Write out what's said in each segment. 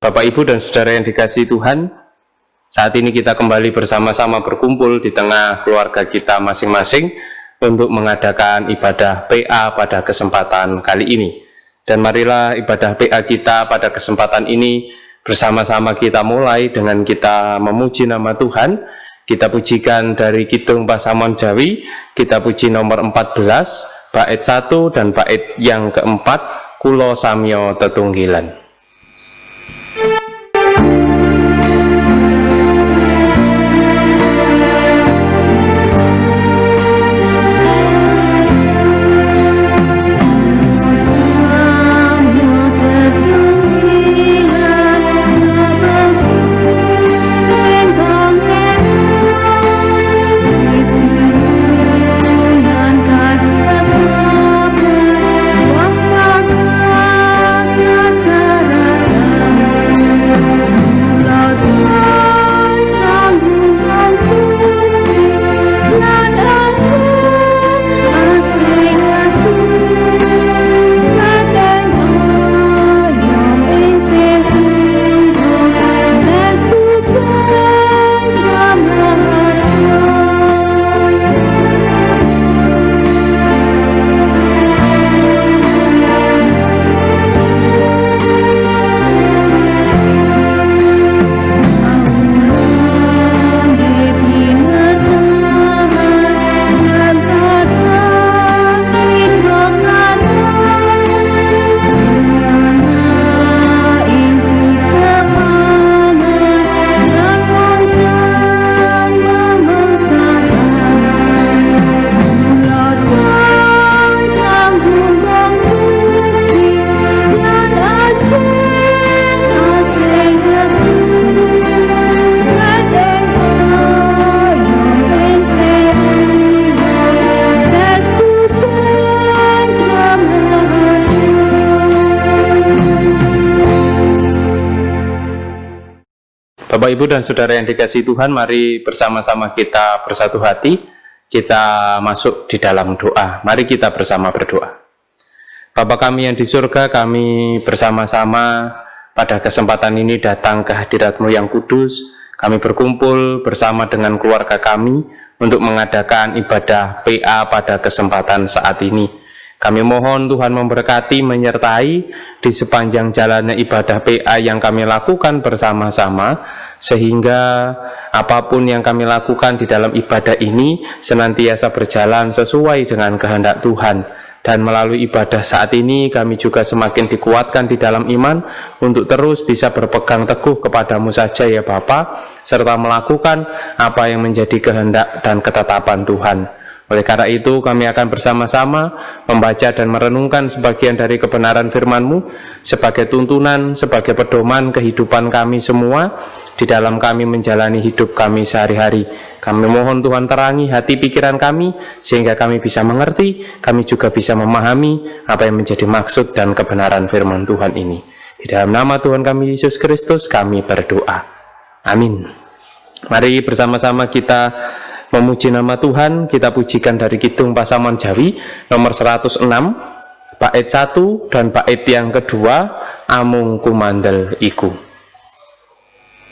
Bapak, Ibu, dan Saudara yang dikasihi Tuhan, saat ini kita kembali bersama-sama berkumpul di tengah keluarga kita masing-masing untuk mengadakan ibadah PA pada kesempatan kali ini. Dan marilah ibadah PA kita pada kesempatan ini bersama-sama kita mulai dengan kita memuji nama Tuhan. Kita pujikan dari Kidung Pasaman Jawi, kita puji nomor 14, bait 1 dan bait yang keempat, Kulo Samyo Tetunggilan. Bapak, Ibu, dan Saudara yang dikasihi Tuhan, mari bersama-sama kita bersatu hati, kita masuk di dalam doa. Mari kita bersama berdoa. Bapa kami yang di surga, kami bersama-sama pada kesempatan ini datang ke hadirat-Mu yang kudus. Kami berkumpul bersama dengan keluarga kami untuk mengadakan ibadah PA pada kesempatan saat ini. Kami mohon Tuhan memberkati, menyertai di sepanjang jalannya ibadah PA yang kami lakukan bersama-sama, sehingga apapun yang kami lakukan di dalam ibadah ini senantiasa berjalan sesuai dengan kehendak Tuhan. Dan melalui ibadah saat ini kami juga semakin dikuatkan di dalam iman untuk terus bisa berpegang teguh kepadamu saja ya Bapa, serta melakukan apa yang menjadi kehendak dan ketetapan Tuhan. Oleh karena itu kami akan bersama-sama membaca dan merenungkan sebagian dari kebenaran firman-Mu sebagai tuntunan, sebagai pedoman kehidupan kami semua di dalam kami menjalani hidup kami sehari-hari. Kami mohon Tuhan terangi hati pikiran kami sehingga kami bisa mengerti, kami juga bisa memahami apa yang menjadi maksud dan kebenaran firman Tuhan ini. Di dalam nama Tuhan kami Yesus Kristus kami berdoa. Amin. Mari bersama-sama kita memuji nama Tuhan. Kita pujikan dari Kidung Pasaman Jawi nomor 106, bait 1 dan bait yang kedua, Amung Kumandel Iku. Thank you.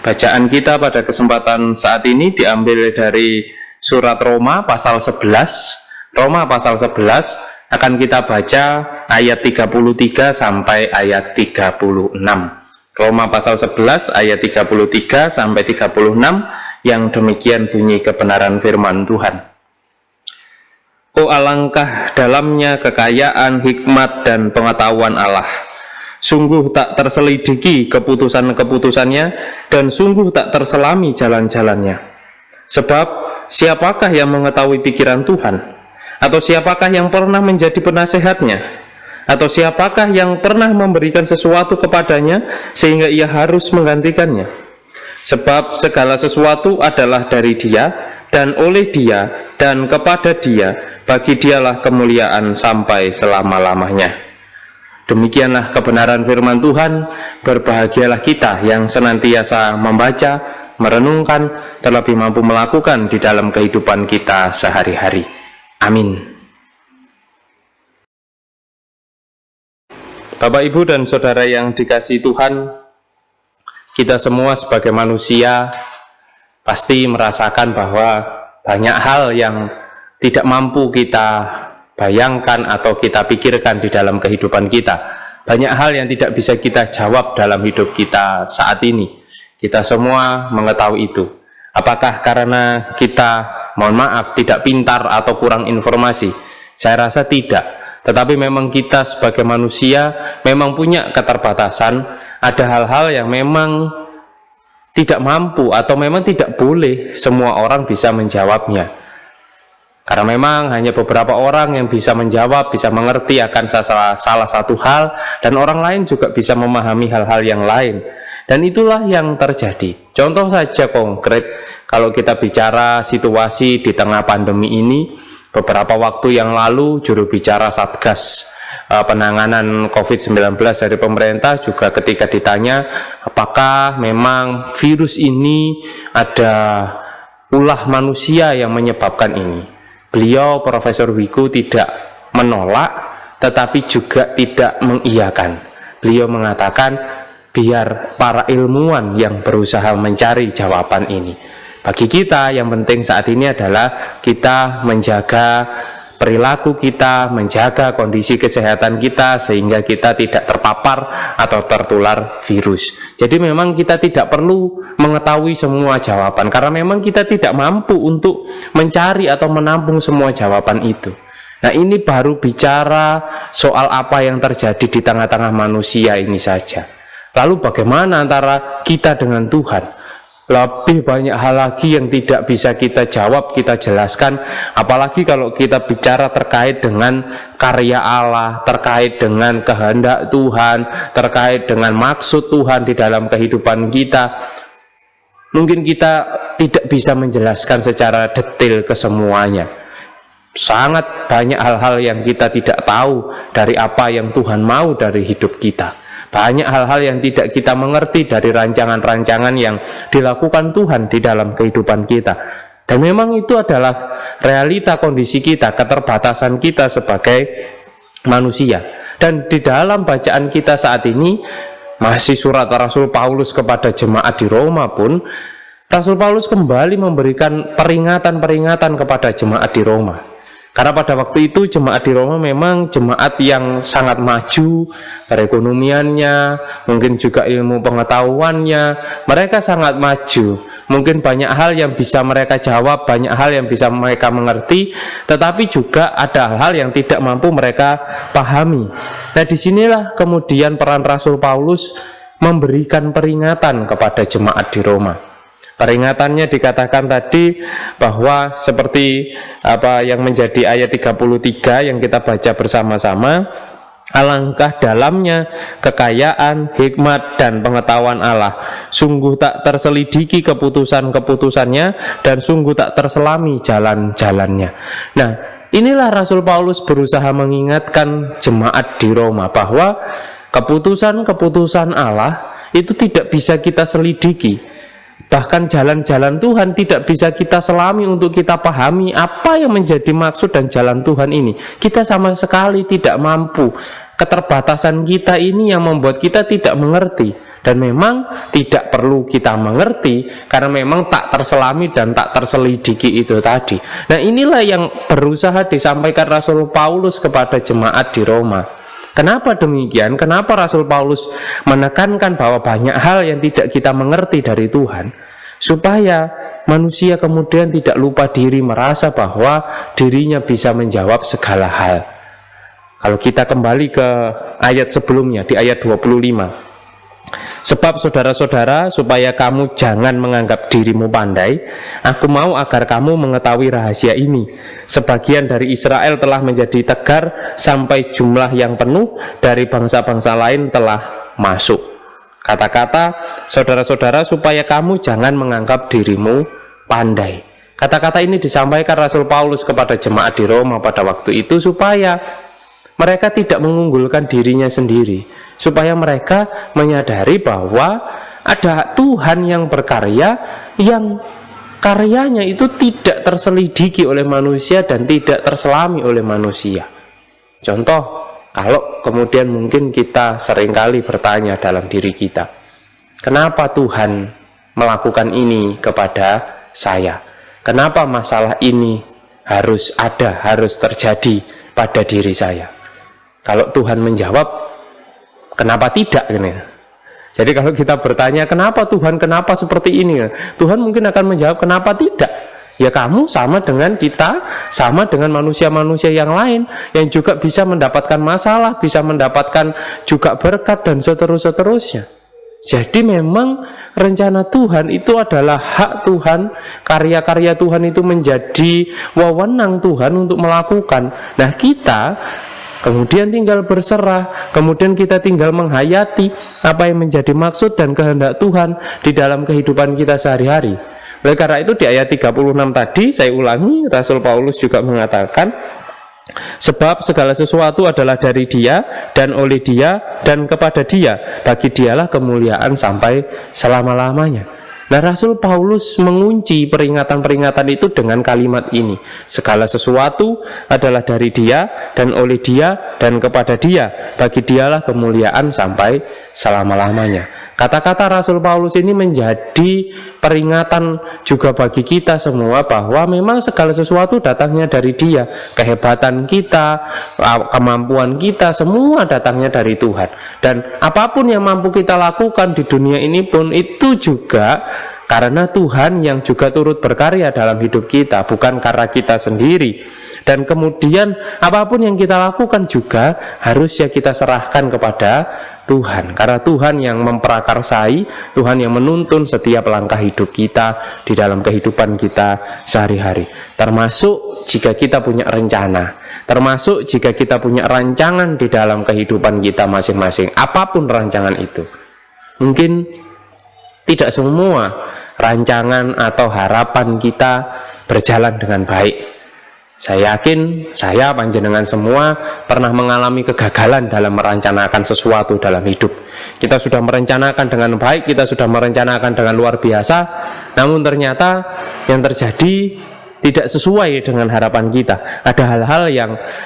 Bacaan kita pada kesempatan saat ini diambil dari surat Roma pasal 11. Roma pasal 11 akan kita baca ayat 33 sampai ayat 36. Roma pasal 11 ayat 33 sampai 36 yang demikian bunyi kebenaran firman Tuhan. Oh, alangkah dalamnya kekayaan, hikmat, dan pengetahuan Allah. Sungguh tak terselidiki keputusan-keputusannya, dan sungguh tak terselami jalan-jalannya. Sebab siapakah yang mengetahui pikiran Tuhan? Atau siapakah yang pernah menjadi penasehatnya? Atau siapakah yang pernah memberikan sesuatu kepadanya sehingga ia harus menggantikannya? Sebab segala sesuatu adalah dari Dia, dan oleh Dia, dan kepada Dia. Bagi Dialah kemuliaan sampai selama-lamanya. Demikianlah kebenaran firman Tuhan. Berbahagialah kita yang senantiasa membaca, merenungkan, terlebih mampu melakukan di dalam kehidupan kita sehari-hari. Amin. Bapak, Ibu, dan Saudara yang dikasihi Tuhan, kita semua sebagai manusia pasti merasakan bahwa banyak hal yang tidak mampu kita bayangkan atau kita pikirkan di dalam kehidupan kita. Banyak hal yang tidak bisa kita jawab dalam hidup kita saat ini. Kita semua mengetahui itu. Apakah karena kita, mohon maaf, tidak pintar atau kurang informasi? Saya rasa tidak. Tetapi memang kita sebagai manusia memang punya keterbatasan. Ada hal-hal yang memang tidak mampu atau memang tidak boleh semua orang bisa menjawabnya. Karena memang hanya beberapa orang yang bisa menjawab, bisa mengerti akan salah satu hal, dan orang lain juga bisa memahami hal-hal yang lain. Dan itulah yang terjadi. Contoh saja konkret, kalau kita bicara situasi di tengah pandemi ini, beberapa waktu yang lalu juru bicara Satgas penanganan COVID-19 dari pemerintah juga ketika ditanya apakah memang virus ini ada ulah manusia yang menyebabkan ini, beliau Profesor Wiku tidak menolak tetapi juga tidak mengiyakan. Beliau mengatakan biar para ilmuwan yang berusaha mencari jawaban ini. Bagi kita yang penting saat ini adalah kita menjaga perilaku kita, menjaga kondisi kesehatan kita sehingga kita tidak terpapar atau tertular virus. Jadi memang kita tidak perlu mengetahui semua jawaban karena memang kita tidak mampu untuk mencari atau menampung semua jawaban itu. Nah, ini baru bicara soal apa yang terjadi di tengah-tengah manusia ini saja. Lalu bagaimana antara kita dengan Tuhan? Lebih banyak hal lagi yang tidak bisa kita jawab, kita jelaskan. Apalagi kalau kita bicara terkait dengan karya Allah, terkait dengan kehendak Tuhan, terkait dengan maksud Tuhan di dalam kehidupan kita. Mungkin kita tidak bisa menjelaskan secara detail kesemuanya. Sangat banyak hal-hal yang kita tidak tahu dari apa yang Tuhan mau dari hidup kita. Banyak hal-hal yang tidak kita mengerti dari rancangan-rancangan yang dilakukan Tuhan di dalam kehidupan kita. Dan memang itu adalah realita kondisi kita, keterbatasan kita sebagai manusia. Dan di dalam bacaan kita saat ini, masih surat Rasul Paulus kepada jemaat di Roma pun, Rasul Paulus kembali memberikan peringatan-peringatan kepada jemaat di Roma. Karena pada waktu itu jemaat di Roma memang jemaat yang sangat maju perekonomiannya, mungkin juga ilmu pengetahuannya, mereka sangat maju. Mungkin banyak hal yang bisa mereka jawab, banyak hal yang bisa mereka mengerti, tetapi juga ada hal-hal yang tidak mampu mereka pahami. Nah, disinilah kemudian peran Rasul Paulus memberikan peringatan kepada jemaat di Roma. Peringatannya dikatakan tadi bahwa seperti apa yang menjadi ayat 33 yang kita baca bersama-sama, alangkah dalamnya kekayaan, hikmat, dan pengetahuan Allah. Sungguh tak terselidiki keputusan-keputusannya dan sungguh tak terselami jalan-jalannya. Nah, inilah Rasul Paulus berusaha mengingatkan jemaat di Roma bahwa keputusan-keputusan Allah itu tidak bisa kita selidiki. Bahkan jalan-jalan Tuhan tidak bisa kita selami untuk kita pahami apa yang menjadi maksud dan jalan Tuhan ini. Kita sama sekali tidak mampu. Keterbatasan kita ini yang membuat kita tidak mengerti. Dan memang tidak perlu kita mengerti karena memang tak terselami dan tak terselidiki itu tadi. Nah, inilah yang berusaha disampaikan Rasul Paulus kepada jemaat di Roma. Kenapa demikian? Kenapa Rasul Paulus menekankan bahwa banyak hal yang tidak kita mengerti dari Tuhan, supaya manusia kemudian tidak lupa diri, merasa bahwa dirinya bisa menjawab segala hal. Kalau kita kembali ke ayat sebelumnya, di ayat 25. Sebab saudara-saudara, supaya kamu jangan menganggap dirimu pandai, aku mau agar kamu mengetahui rahasia ini. Sebagian dari Israel telah menjadi tegar, sampai jumlah yang penuh dari bangsa-bangsa lain telah masuk. Kata-kata saudara-saudara, supaya kamu jangan menganggap dirimu pandai. Kata-kata ini disampaikan Rasul Paulus kepada jemaat di Roma pada waktu itu, supaya mereka tidak mengunggulkan dirinya sendiri, supaya mereka menyadari bahwa ada Tuhan yang berkarya, yang karyanya itu tidak terselidiki oleh manusia dan tidak terselami oleh manusia. Contoh, kalau kemudian mungkin kita seringkali bertanya dalam diri kita, kenapa Tuhan melakukan ini kepada saya? Kenapa masalah ini harus ada, harus terjadi pada diri saya? Kalau Tuhan menjawab, kenapa tidak? Jadi kalau kita bertanya, kenapa Tuhan, kenapa seperti ini? Tuhan mungkin akan menjawab, kenapa tidak? Ya kamu sama dengan kita, sama dengan manusia-manusia yang lain, yang juga bisa mendapatkan masalah, bisa mendapatkan juga berkat, dan seterusnya. Jadi memang rencana Tuhan itu adalah hak Tuhan, karya-karya Tuhan itu menjadi wewenang Tuhan untuk melakukan. Nah, kita kemudian tinggal berserah, kemudian kita tinggal menghayati apa yang menjadi maksud dan kehendak Tuhan di dalam kehidupan kita sehari-hari. Oleh karena itu di ayat 36 tadi, saya ulangi, Rasul Paulus juga mengatakan, sebab segala sesuatu adalah dari Dia, dan oleh Dia, dan kepada Dia. Bagi Dialah kemuliaan sampai selama-lamanya. Nah, Rasul Paulus mengunci peringatan-peringatan itu dengan kalimat ini. Segala sesuatu adalah dari Dia, dan oleh Dia, dan kepada Dia. Bagi Dialah kemuliaan sampai selama-lamanya. Kata-kata Rasul Paulus ini menjadi peringatan juga bagi kita semua bahwa memang segala sesuatu datangnya dari Dia. Kehebatan kita, kemampuan kita, semua datangnya dari Tuhan. Dan apapun yang mampu kita lakukan di dunia ini pun itu juga karena Tuhan yang juga turut berkarya dalam hidup kita, bukan karena kita sendiri. Dan kemudian apapun yang kita lakukan juga harusnya kita serahkan kepada Tuhan, karena Tuhan yang memprakarsai, Tuhan yang menuntun setiap langkah hidup kita di dalam kehidupan kita sehari-hari. Termasuk jika kita punya rencana, termasuk jika kita punya rancangan di dalam kehidupan kita masing-masing, apapun rancangan itu. Mungkin tidak semua rancangan atau harapan kita berjalan dengan baik. Saya yakin, saya panjenengan semua pernah mengalami kegagalan dalam merencanakan sesuatu dalam hidup. Kita sudah merencanakan dengan baik, kita sudah merencanakan dengan luar biasa, namun ternyata yang terjadi tidak sesuai dengan harapan kita. Ada hal-hal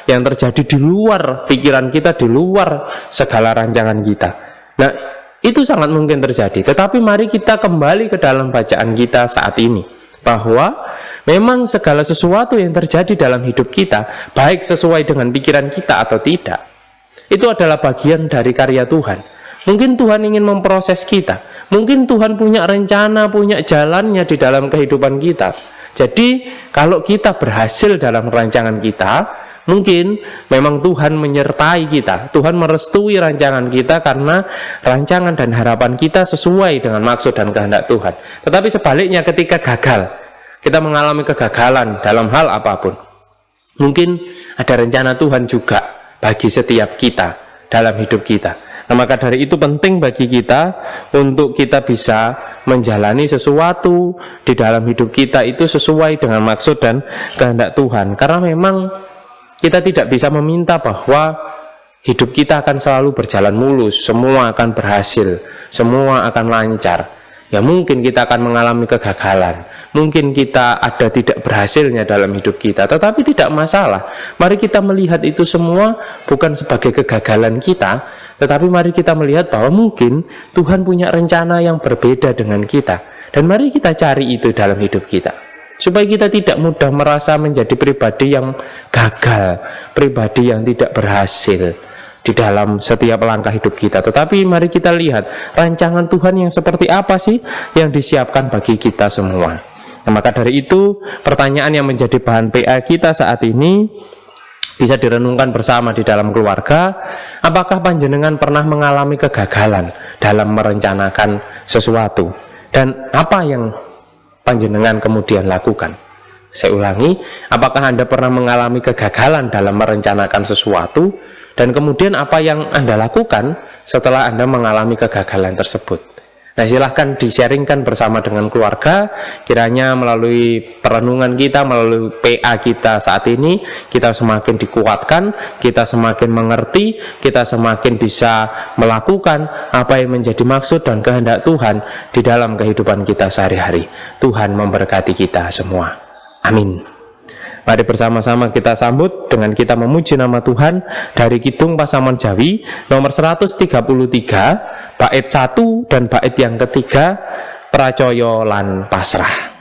yang terjadi di luar pikiran kita, di luar segala rancangan kita. Nah, itu sangat mungkin terjadi. Tetapi mari kita kembali ke dalam bacaan kita saat ini, bahwa memang segala sesuatu yang terjadi dalam hidup kita, baik sesuai dengan pikiran kita atau tidak, itu adalah bagian dari karya Tuhan. Mungkin Tuhan ingin memproses kita, mungkin Tuhan punya rencana, punya jalannya di dalam kehidupan kita. Jadi kalau kita berhasil dalam rancangan kita, mungkin memang Tuhan menyertai kita, Tuhan merestui rancangan kita karena rancangan dan harapan kita sesuai dengan maksud dan kehendak Tuhan. Tetapi sebaliknya, ketika gagal, kita mengalami kegagalan dalam hal apapun, mungkin ada rencana Tuhan juga bagi setiap kita dalam hidup kita. Nah, maka dari itu penting bagi kita untuk kita bisa menjalani sesuatu di dalam hidup kita itu sesuai dengan maksud dan kehendak Tuhan. Karena memang kita tidak bisa meminta bahwa hidup kita akan selalu berjalan mulus, semua akan berhasil, semua akan lancar. ya mungkin kita akan mengalami kegagalan, mungkin kita ada tidak berhasilnya dalam hidup kita, tetapi tidak masalah. Mari kita melihat itu semua bukan sebagai kegagalan kita, tetapi mari kita melihat bahwa mungkin Tuhan punya rencana yang berbeda dengan kita, dan mari kita cari itu dalam hidup kita, supaya kita tidak mudah merasa menjadi pribadi yang gagal, pribadi yang tidak berhasil di dalam setiap langkah hidup kita. Tetapi mari kita lihat rancangan Tuhan yang seperti apa sih yang disiapkan bagi kita semua. Nah, maka dari itu pertanyaan yang menjadi bahan PA kita saat ini bisa direnungkan bersama di dalam keluarga. Apakah panjenengan pernah mengalami kegagalan dalam merencanakan sesuatu, dan apa yang panjenengan kemudian lakukan? Saya ulangi, apakah Anda pernah mengalami kegagalan dalam merencanakan sesuatu, dan kemudian apa yang Anda lakukan setelah Anda mengalami kegagalan tersebut? Nah, silahkan di-sharingkan bersama dengan keluarga. Kiranya melalui perenungan kita, melalui PA kita saat ini, kita semakin dikuatkan, kita semakin mengerti, kita semakin bisa melakukan apa yang menjadi maksud dan kehendak Tuhan di dalam kehidupan kita sehari-hari. Tuhan memberkati kita semua. Amin. Mari bersama-sama kita sambut dengan kita memuji nama Tuhan dari Kidung Pasaman Jawi nomor 133, bait 1 dan bait yang ketiga, Pracaya lan Pasrah.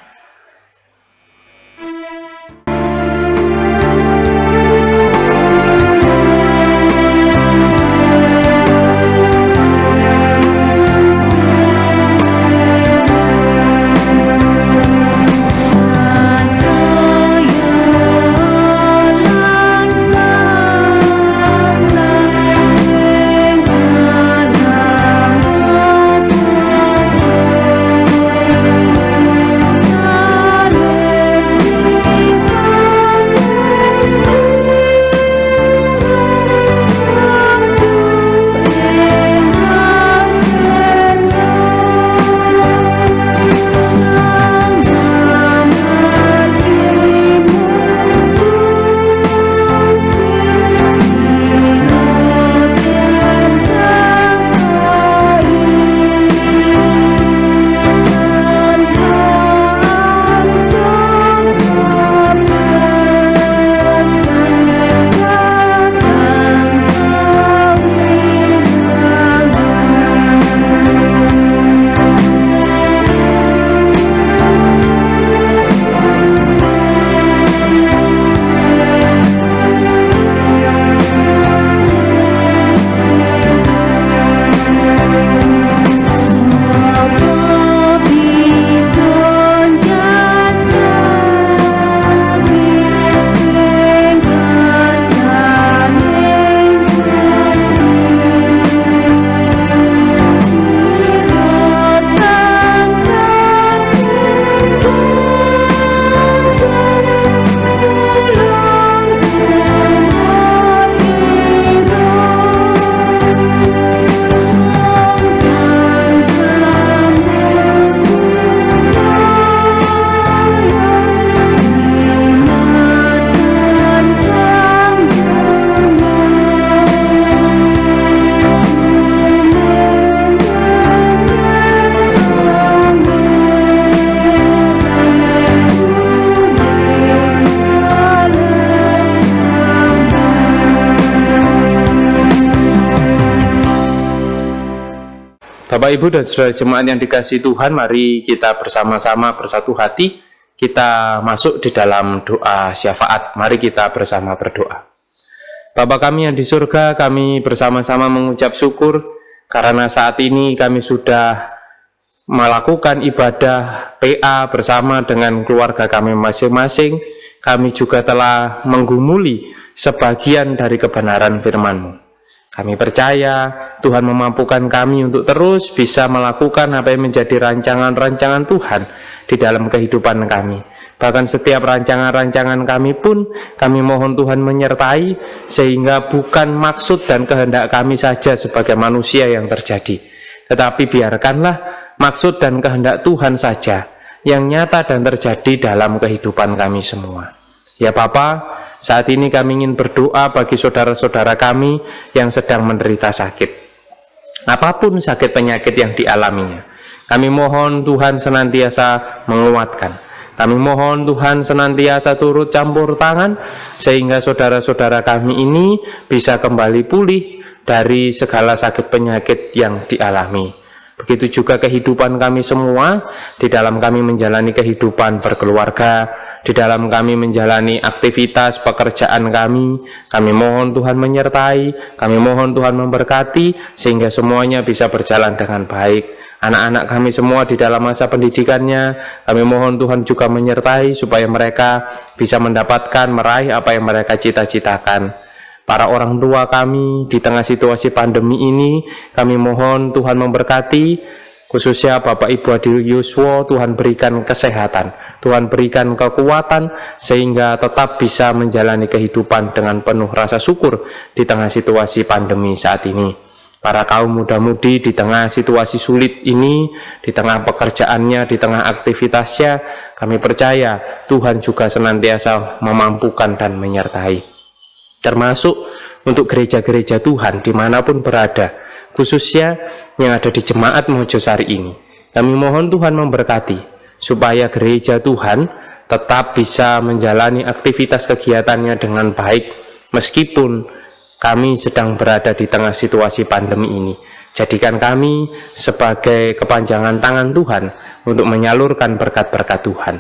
Bapak, Ibu, dan saudara jemaat yang dikasihi Tuhan, mari kita bersama-sama bersatu hati, kita masuk di dalam doa syafaat. Mari kita bersama berdoa. Bapa kami yang di surga, kami bersama-sama mengucap syukur karena saat ini kami sudah melakukan ibadah PA bersama dengan keluarga kami masing-masing. Kami juga telah menggumuli sebagian dari kebenaran firman-Mu. Kami percaya Tuhan memampukan kami untuk terus bisa melakukan apa yang menjadi rancangan-rancangan Tuhan di dalam kehidupan kami. Bahkan setiap rancangan-rancangan kami pun kami mohon Tuhan menyertai, sehingga bukan maksud dan kehendak kami saja sebagai manusia yang terjadi, tetapi biarkanlah maksud dan kehendak Tuhan saja yang nyata dan terjadi dalam kehidupan kami semua. Ya Bapa, saat ini kami ingin berdoa bagi saudara-saudara kami yang sedang menderita sakit. Apapun sakit penyakit yang dialaminya, Kami mohon Tuhan senantiasa menguatkan. Kami mohon Tuhan senantiasa turut campur tangan sehingga saudara-saudara kami ini bisa kembali pulih dari segala sakit penyakit yang dialami. Begitu juga kehidupan kami semua, di dalam kami menjalani kehidupan berkeluarga, di dalam kami menjalani aktivitas pekerjaan kami mohon Tuhan menyertai, kami mohon Tuhan memberkati, sehingga semuanya bisa berjalan dengan baik. Anak-anak kami semua di dalam masa pendidikannya, kami mohon Tuhan juga menyertai supaya mereka bisa mendapatkan, meraih apa yang mereka cita-citakan. Para orang tua kami di tengah situasi pandemi ini, kami mohon Tuhan memberkati, khususnya Bapak Ibu Adi Yuswo, Tuhan berikan kesehatan, Tuhan berikan kekuatan, sehingga tetap bisa menjalani kehidupan dengan penuh rasa syukur di tengah situasi pandemi saat ini. Para kaum muda-mudi di tengah situasi sulit ini, di tengah pekerjaannya, di tengah aktivitasnya, kami percaya Tuhan juga senantiasa memampukan dan menyertai. Termasuk untuk gereja-gereja Tuhan dimanapun berada, khususnya yang ada di Jemaat Mojosari ini. Kami mohon Tuhan memberkati, supaya gereja Tuhan tetap bisa menjalani aktivitas kegiatannya dengan baik, meskipun kami sedang berada di tengah situasi pandemi ini. Jadikan kami sebagai kepanjangan tangan Tuhan untuk menyalurkan berkat-berkat Tuhan.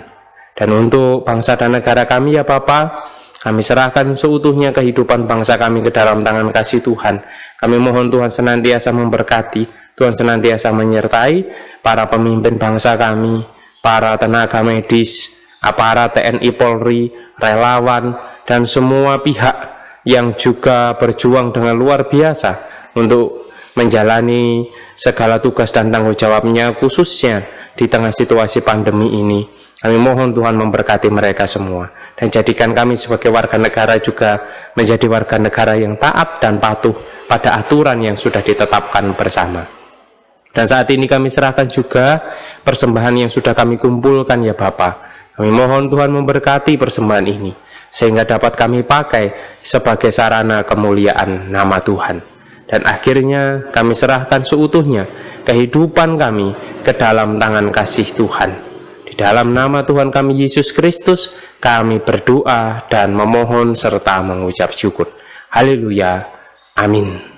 Dan untuk bangsa dan negara kami ya Bapa, kami serahkan seutuhnya kehidupan bangsa kami ke dalam tangan kasih Tuhan. Kami mohon Tuhan senantiasa memberkati, Tuhan senantiasa menyertai para pemimpin bangsa kami, para tenaga medis, aparat TNI Polri, relawan, dan semua pihak yang juga berjuang dengan luar biasa untuk menjalani segala tugas dan tanggung jawabnya, khususnya di tengah situasi pandemi ini. Kami mohon Tuhan memberkati mereka semua, dan jadikan kami sebagai warga negara juga menjadi warga negara yang taat dan patuh pada aturan yang sudah ditetapkan bersama. Dan saat ini kami serahkan juga persembahan yang sudah kami kumpulkan ya Bapa. Kami mohon Tuhan memberkati persembahan ini, sehingga dapat kami pakai sebagai sarana kemuliaan nama Tuhan. Dan akhirnya kami serahkan seutuhnya kehidupan kami ke dalam tangan kasih Tuhan. Di dalam nama Tuhan kami Yesus Kristus, kami berdoa dan memohon serta mengucap syukur. Haleluya. Amin.